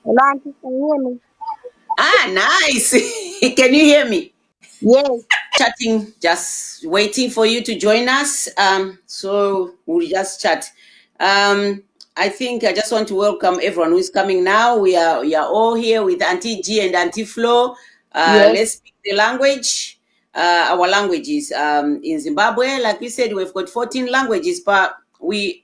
Hello, Auntie, can you hear me? Ah, nice. Can you hear me? Yes. Chatting, just waiting for you to join us. So we'll just chat. I think I just want to welcome everyone who is coming now. We are all here with Auntie G and Auntie Flo. Yes. Let's speak the language. Our languages. In Zimbabwe, like we said, we've got 14 languages, but we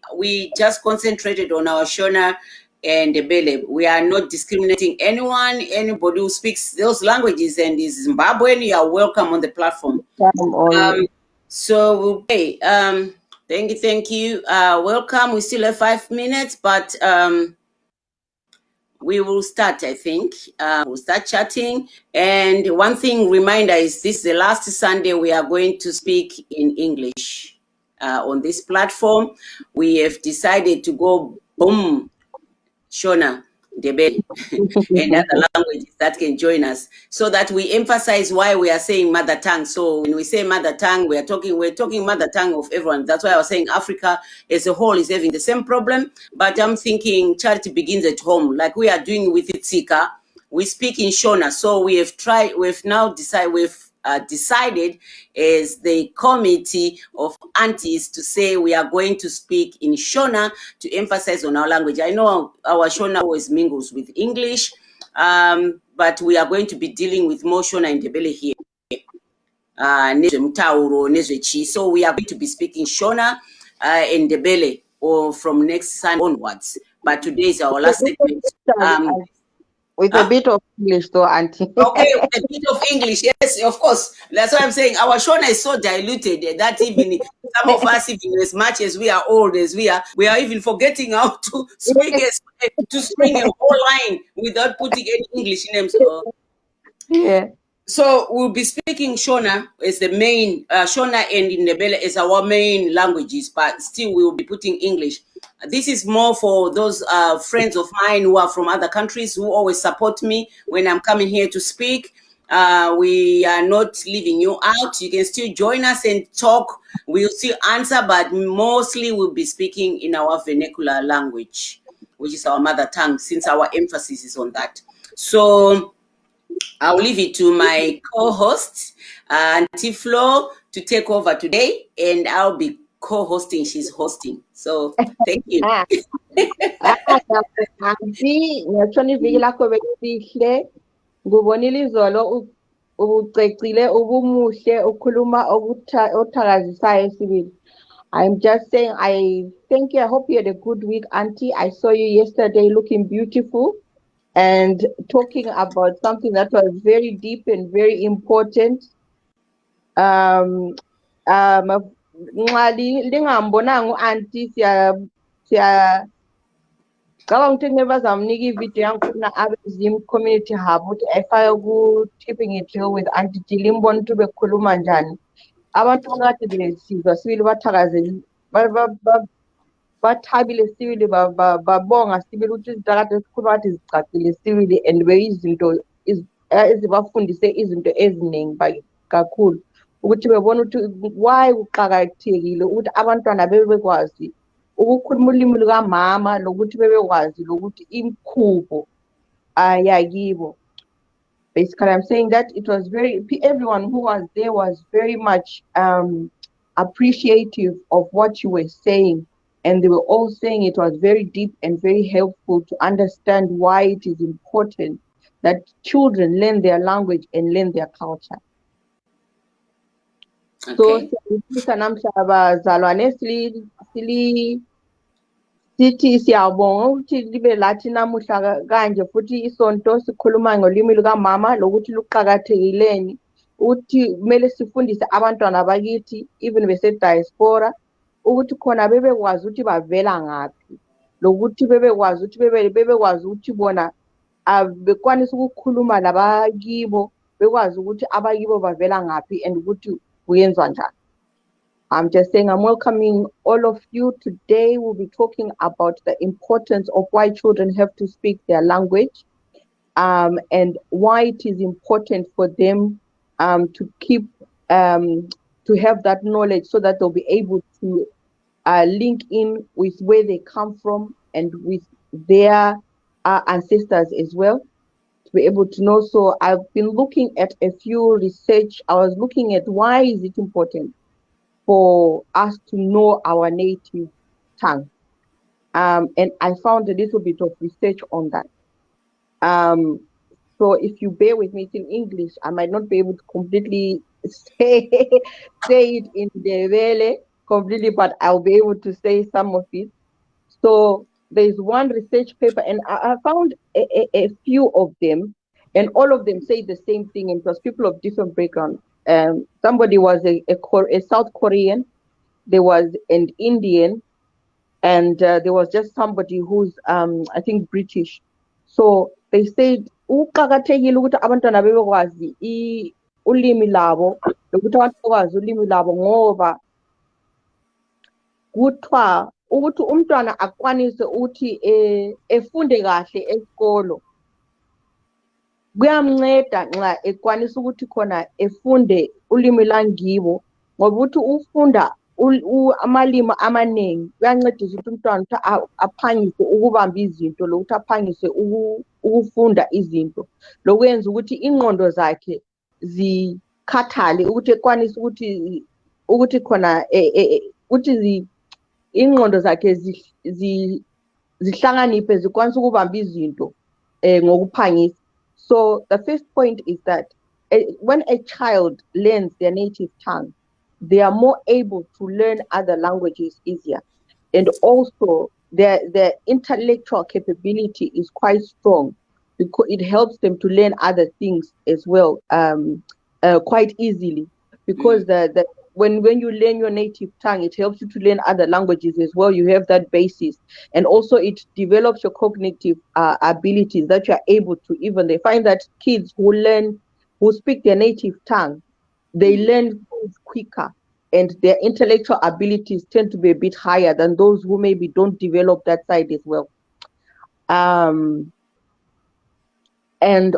just concentrated on our Shona and Ebele. We are not discriminating anyone. Anybody who speaks those languages and is Zimbabwean, you are welcome on the platform. On. So okay, thank you. Welcome. We still have 5 minutes, but we will start. I think we'll start chatting. And one thing reminder is this: the last Sunday we are going to speak in English on this platform. We have decided to go boom Shona, Debe, and other languages that can join us, so that we emphasize why we are saying mother tongue. So when we say mother tongue, we're talking mother tongue of everyone. That's why I was saying Africa as a whole is having the same problem. But I'm thinking charity begins at home, like we are doing with Itsika. We speak in Shona, so we've decided as the committee of aunties to say we are going to speak in Shona to emphasize on our language. I know our Shona always mingles with English, but we are going to be dealing with more Shona and Ndebele here. Mutauro, so we are going to be speaking Shona and Ndebele or from next Sunday onwards. But today is our last segment. With a bit of English, though, Auntie. Okay, with a bit of English, yes, of course. That's why I'm saying our Shona is so diluted that even some of us, even as much as we are old as we are even forgetting how to speak to string a whole line without putting any English names. Yeah. So we'll be speaking Shona as the main, Shona and Ndebele as our main languages, but still we will be putting English. This is more for those friends of mine who are from other countries who always support me when I'm coming here to speak. We are not leaving you out. You can still join us and talk. We'll still answer, but mostly we'll be speaking in our vernacular language, which is our mother tongue, since our emphasis is on that. So I'll leave it to my co-host, Auntie Flo, to take over today, and I'll be co-hosting. She's hosting. So thank you. Auntie, ngiyatshona iviki lakho belihle. Ngubonile izolo ubucecile ubumuhle ukhuluma othakazisayo sibili. I'm just saying, I thank you. I hope you had a good week, Auntie. I saw you yesterday looking beautiful and talking about something that was very deep and very important. Nxa lingambonanga u-auntie siya cabanga ukuthi kumele bazamnika ividiyo yangikhona abezim community hub ukuthi ayifake ku-tipping it with Auntie G limbona ukuthi bekhuluma njani. Abantu kade besizwa sibili bathabile sibili babonga sibili ukuthi izinto kade sikhuluma kade zicacile sibili and beyizinto ezibafundise izinto eziningi kakhulu ukuthi bebona ukuthi why kuqakathekile ukuthi abantwana bebekwazi ukukhuluma ulimi lukamama lokuthi bebekwazi lokuthi imikhubo yakibo. Basically, I'm saying that it was everyone who was there was very much appreciative of what you were saying. And they were all saying it was very deep and very helpful to understand why it is important that children learn their language and learn their culture. Okay. So, abazalwane sithi siyabonga ukuthi libe lathi namuhla kanje futhi isonto sikhuluma ngolimi lukamama lokuthi luqhakathekileni ukuthi kumele sifundise abantwana bakithi even bese diaspora ukuthi khona bebekwazi ukuthi bavela ngaphi lokuthi bebekwazi ukuthi bona bekwanisa ukukhuluma labakibo bekwazi ukuthi abakibo bavela ngaphi and ukuthi kuyenzwa njani. I'm just saying I'm welcoming all of you. Today we'll be talking about the importance of why children have to speak their language and why it is important for them to keep to have that knowledge so that they'll be able to link in with where they come from and with their our ancestors as well, to be able to know. So I've been looking at a few research. I was looking at why is it important for us to know our native tongue. And I found a little bit of research on that. Um, so if you bear with me, it's in English. I might not be able to completely say, say it in the Vele completely, but I'll be able to say some of it. So there's one research paper, and I found a few of them, and all of them say the same thing, and it was people of different background. Somebody was a South Korean, there was an Indian, and there was just somebody who's I think British. So they said kuqakathekile ukuthi abantwana bebekwazi ulimi labo nokuthi abantu bekwazi ulimi labo ngoba kuthiwa ukuthi umntwana akwanise ukuthi efunde kahle esikolo kuyamnceda nxa ekwanisa ukuthi khona efunde ulimi langibo ngoba ukuthi ufunda amalimi amaningi kuyancedisa ukuthi umntwana ukuthi aphangise ukubamba izinto lokuthi aphangise ukufunda izinto lokwenza ukuthi ingqondo zakhe zikhathale ukuthi ekwanisa ukuthi khona ukuthi ingqondo zakhe zihlakaniphe zikwanisa ukubamba izinto ngokuphangisa. So the first point is that when a child learns their native tongue, they are more able to learn other languages easier. And also their intellectual capability is quite strong because it helps them to learn other things as well quite easily. Because when you learn your native tongue, it helps you to learn other languages as well. You have that basis. And also it develops your cognitive abilities that you are able to they find that kids who speak their native tongue, they learn things quicker and their intellectual abilities tend to be a bit higher than those who maybe don't develop that side as well. And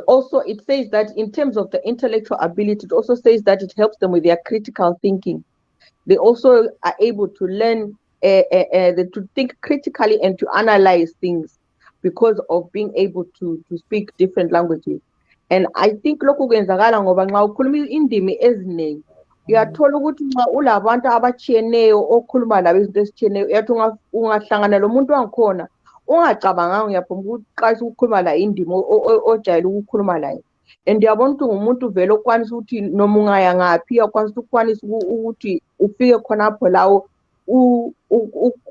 also it says that in terms of the intellectual ability, it also says that it helps them with their critical thinking. They also are able to learn to think critically and to analyze things because of being able to speak different languages. And I think lokhu kwenzakala ngoba nxa ukhuluma indimi eziningi uyathola ukuthi nxa ulabantu abatshiyeneyo okhuluma labo izinto ezitshiyeneyo uyathi ungahlangana lomuntu wangikhona ungacabanganga uyaphuma ukuqalisa ukukhuluma la indimi ojayele ukukhuluma layo. And uyabona ukuthi ngumuntu vele okwanisa ukuthi noma ungaya ngaphi ukwanisa ukuthi ufike khonapho lawo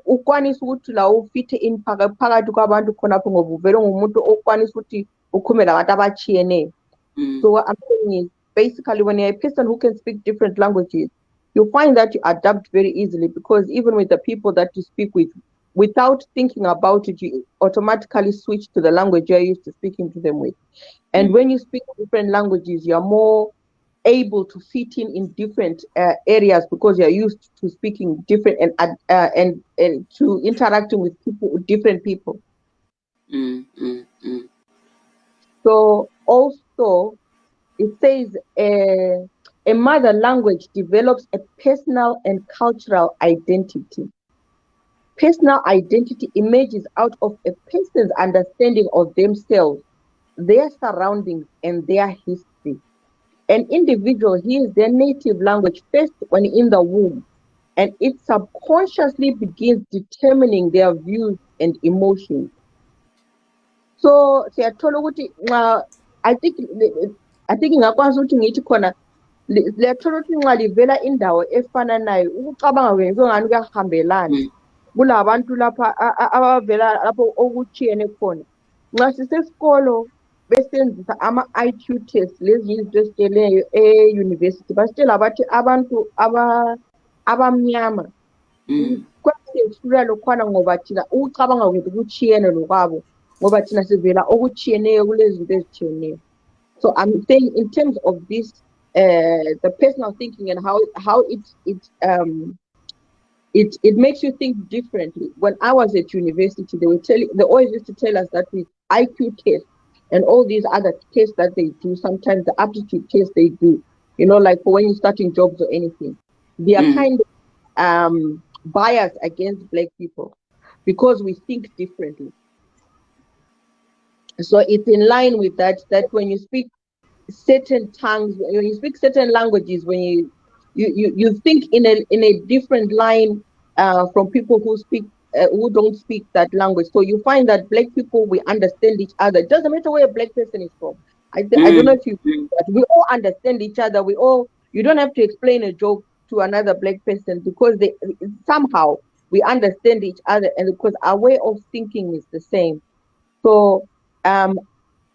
ukwanisa ukuthi lawo ufithe in phakathi kwabantu khonapho ngoba uvele ngumuntu okwanisa ukuthi ukhulume labantu abatshiyeneyo. So what I'm saying is basically when you're a person who can speak different languages, you find that you adapt very easily because even with the people that you speak with, without thinking about it, you automatically switch to the language you're used to speaking to them with. And when you speak different languages, you're more able to fit in different areas because you're used to speaking different and to interacting with different people. So also it says a mother language develops a personal and cultural identity. Personal identity emerges out of a person's understanding of themselves, their surroundings, and their history. An individual hears their native language first when in the womb, and it subconsciously begins determining their views and emotions. So siyathola ukuthi I think ngakwazi ukuthi ngithi khona liyathola ukuthi nxa livela indawo efana nayo ukucabanga kwenu ngani kuyahambelana kulabantu lapha abavela lapho okuchiyene khona. Nxa sisesikolo besenzisa ama-IQ test lezi izinto ezitsheleyo e-university basitshela bathi abantu abamnyama kwasehlula lokhwana ngoba thina ukucabanga kwethu kuchiyene lokwabo ngoba thina sivela okuchiyeneyo kulezi zinto ezitshiyeneyo. So I'm saying in terms of this the personal thinking and how it makes you think differently. When I was at university, they always used to tell us that with IQ tests and all these other tests that they do, sometimes the aptitude tests they do, like for when you're starting jobs or anything, they are kind of biased against Black people because we think differently. So it's in line with that, that when you speak certain tongues, when you speak certain languages, when you think in a different line from people who don't speak that language. So you find that black people, we understand each other. It doesn't matter where a black person is from. I don't know Mm, if you, mm, but we all understand each other. We all, you don't have to explain a joke to another black person, because they somehow we understand each other, and because our way of thinking is the same. So um,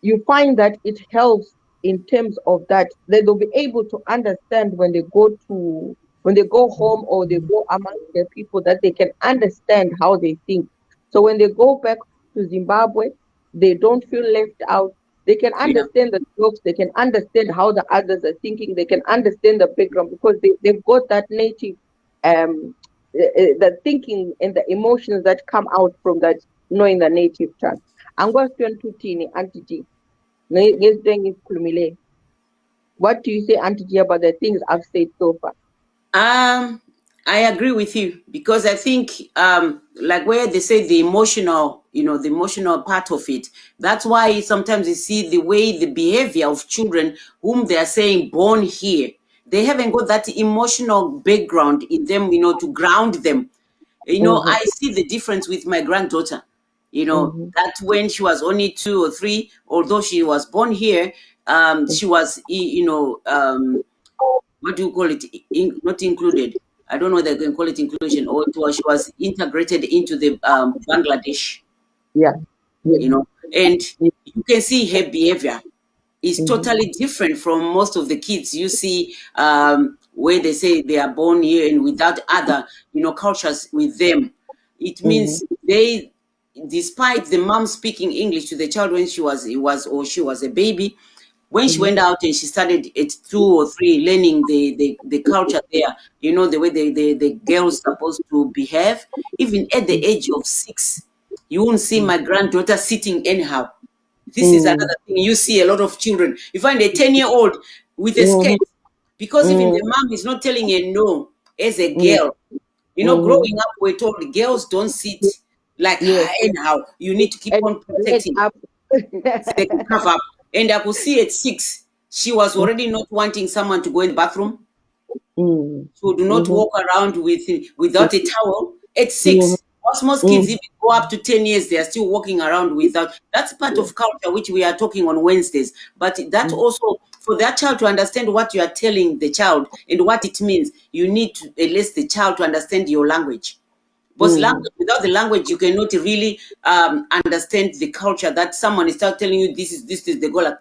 you find that it helps in terms of that they'll be able to understand when they go home or they go among their people, that they can understand how they think. So when they go back to Zimbabwe, they don't feel left out. They can yeah. understand the jokes, they can understand how the others are thinking, they can understand the background, because they've got that native the thinking and the emotions that come out from that, knowing the native tongue. Angwasiyontuthini Auntie G. Ngezikhulumileyo. What do you say, Auntie G, about the things I've said so far? Um, I agree with you because I think, like where they say the emotional, the emotional part of it. That's why sometimes you see the way the behavior of children whom they are saying born here, they haven't got that emotional background in them, to ground them. Mm-hmm, I see the difference with my granddaughter. mm-hmm, That when she was only 2 or 3, although she was born here, she was, what do you call it? Not included. I don't know whether they can call it inclusion, or she was integrated into the Bangladesh, yeah, yeah, and yeah. you can see her behavior is Mm-hmm, totally different from most of the kids you see, where they say they are born here and without other, cultures with them. It mm-hmm, means they, despite the mom speaking English to the child when she was a baby, when she mm-hmm, went out and she started at 2 or 3 learning the culture there, the way the girls supposed to behave, even at the age of 6, you won't see my granddaughter sitting anyhow. This is mm-hmm, another thing. You see a lot of children. You find a 10-year-old with a skirt, mm-hmm, because even the mm-hmm, mom is not telling her no as a mm-hmm, girl. mm-hmm. Growing up, we're told girls don't sit like Yes, anyhow. You need to keep and on leg protecting up. so they can cover up. And I could see at 6, she was already not wanting someone to go in the bathroom. Mm-hmm, So do not mm-hmm, walk around without a towel. At mm-hmm, 6, most kids even go up to 10 years, they are still walking around without. That's part of culture which we are talking on Wednesdays. But that also, for that child to understand what you are telling the child and what it means, you need to at least the child to understand your language. Because mm-hmm, language, without the language, you cannot really understand the culture that someone is start telling you this is the goal.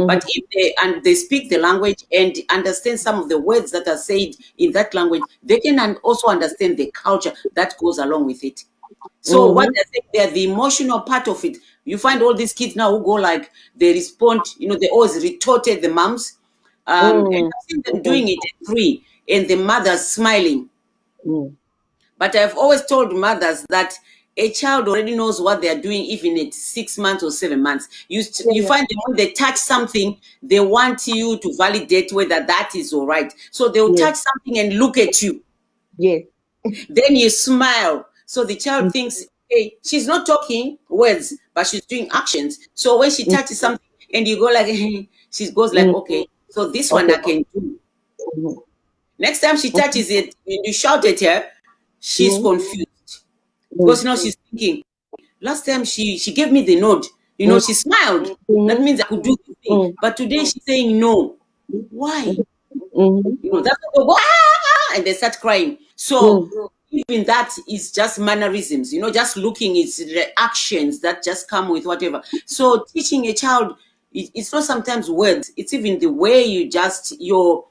But if they speak the language and understand some of the words that are said in that language, they can also understand the culture that goes along with it. So what mm-hmm, they're saying, they're the emotional part of it. You find all these kids now who go like they respond, they always retorted the moms. And I've seen them mm-hmm, doing it at 3 and the mothers smiling. mm-hmm. But I've always told mothers that a child already knows what they are doing, even at 6 months or 7 months. Yeah, You yeah. find them when they touch something, they want you to validate whether that is all right. So they'll Yes, touch something and look at you. yes. Then you smile. So the child thinks, hey, she's not talking words, but she's doing actions. So when she touches something and you go like, she goes like, Mm-hmm. okay, so this one Okay. I can do. Mm-hmm. Next time she touches it, and you shout at her, she's Mm-hmm. confused. Because she's thinking, last time she gave me the nod, she smiled. That Mm-hmm. means I could do the thing. But today she's saying no. Why? Mm-hmm. That's when they go, and they start crying. So Mm-hmm. even that is just mannerisms, just looking, it's the actions that just come with whatever. So teaching a child, it's not sometimes words, it's even the way you just the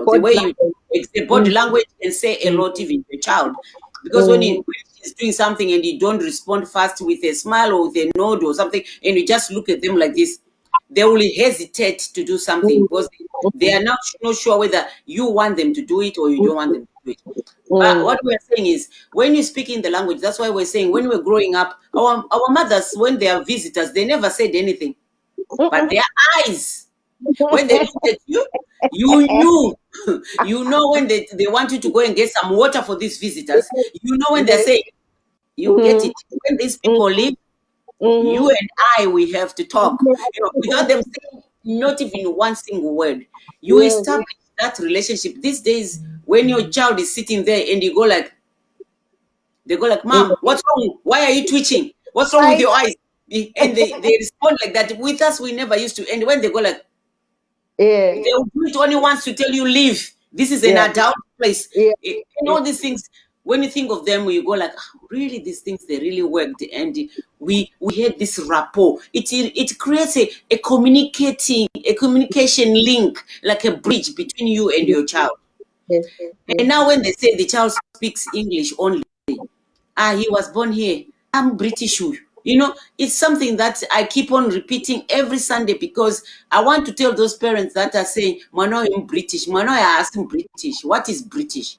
Body way you language. it's the body Mm-hmm. language can say a lot even to a child. Because Mm-hmm. when he's doing something and you don't respond fast with a smile or with a nod or something, and you just look at them like this, they will hesitate to do something because they are not sure whether you want them to do it or you don't want them to do it. But what we're saying is, when you speak in the language, that's why we're saying when we're growing up, our mothers, when they are visitors, they never said anything. But their eyes, when they looked at you, you knew. You know when they want you to go and get some water for these visitors. You know when they Yes. say, you get Mm-hmm. it. When these people leave, You and I, we have to talk, without them saying not even one single word. You Yes. establish that relationship. These days, when your child is sitting there and you go like, they go like, Mom, what's wrong? Why are you twitching? What's wrong with your eyes? And they respond like that. With us, we never used to. And when they go like, Yeah. they will do it only once to tell you leave. This is an Yeah. adult place. Yeah. And all these things, when you think of them, you go like, really, these things, they really worked. And we had this rapport. It creates a communication link, like a bridge between you and your child. Yes. And now when they say the child speaks English only, he was born here, I'm British. It's something that I keep on repeating every Sunday, because I want to tell those parents that are saying, Mano, I'm British. Mano, I ask them British. What is British?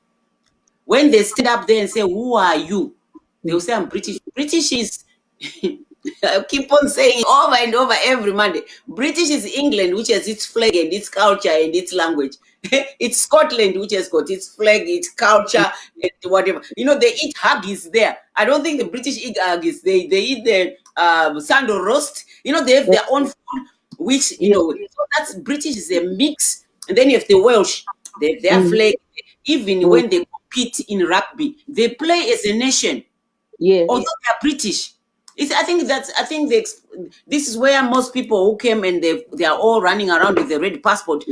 When they stand up there and say, who are you? They'll say, I'm British. British is, I keep on saying over and over every Monday. British is England, which has its flag and its culture and its language. It's Scotland, which has got its flag, its culture, and whatever. They eat haggis there. I don't think the British eat haggis. They eat the sando roast. They have their own food, which, so that's British is a mix. And then you have the Welsh, they have their flag. Even when they compete in rugby, they play as a nation. Yes. Although they are British. I think this is where most people who came and they are all running around with the red passport.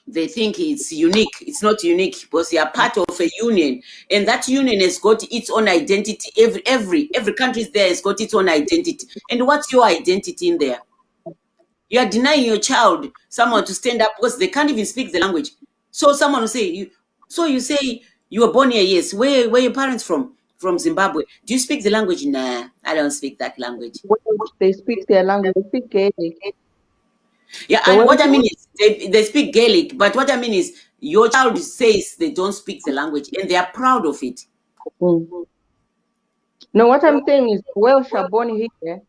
They think it's unique. It's not unique, because they are part of a union, and that union has got its own identity. Every country there has got its own identity. And what's your identity in there? You are denying your child someone to stand up because they can't even speak the language. So someone will say, you say you were born here, yes. Where your parents from? From Zimbabwe. Do you speak the language? Nah, I don't speak that language. They speak their language. They speak Gaelic. Yeah, So and what I mean is they speak Gaelic, but what I mean is your child says they don't speak the language and they are proud of it. No, what I'm saying is Welsh are born here Oh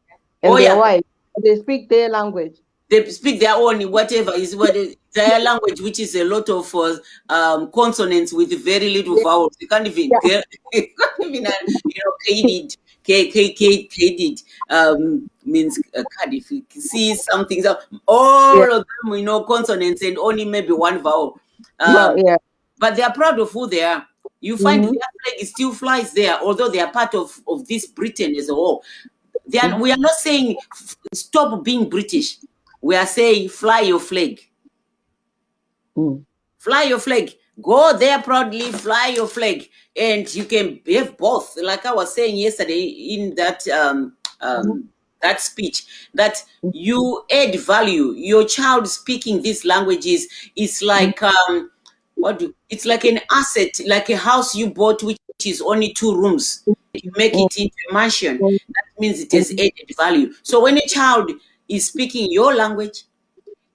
and their yeah, wife, they speak their language. they speak their own whatever is their language, which is a lot of consonants with very little vowels. You can't even get, you can't even kaded means card. If you see something, so all of them, consonants and only maybe one vowel. But they are proud of who they are. You find their flag still flies there, although they are part of this Britain as a whole. We are not saying stop being British. We are saying fly your flag. Fly your flag. Go there proudly, fly your flag. And you can have both. Like I was saying yesterday in that that speech, that you add value. Your child speaking these languages is like it's like an asset, like a house you bought which is only 2 rooms. You make it into a mansion. That means it has added value. So when a child is speaking your language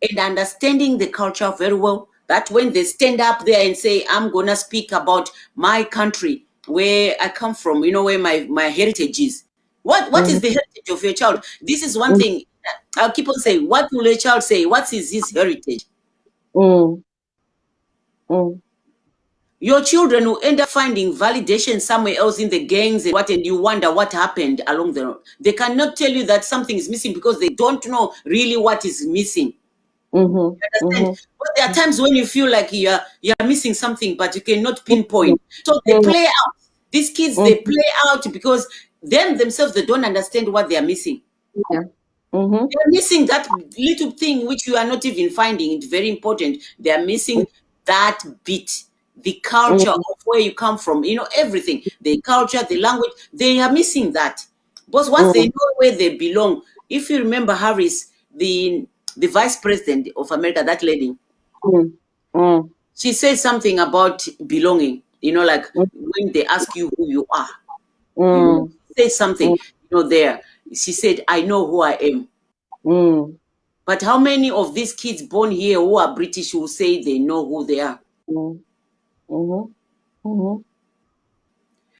and understanding the culture very well, that when they stand up there and say, I'm gonna speak about my country, where I come from, where my heritage is. What is the heritage of your child? This is one thing I'll keep on saying. What will a child say? What is his heritage? Your children will end up finding validation somewhere else in the gangs and you wonder what happened along the road. They cannot tell you that something is missing because they don't know really what is missing. You understand? But there are times when you feel like you're missing something, but you cannot pinpoint. So they play out. These kids, they play out because themselves, they don't understand what they are missing. They're missing that little thing which you are not even finding. It's very important. They are missing that bit, the culture of where you come from, everything, the culture, the language, they are missing that. But once they know where they belong, if you remember Harris, the vice president of America, that lady, she says something about belonging, like when they ask you who you are, you say something, there. She said, I know who I am. But how many of these kids born here who are British will say they know who they are?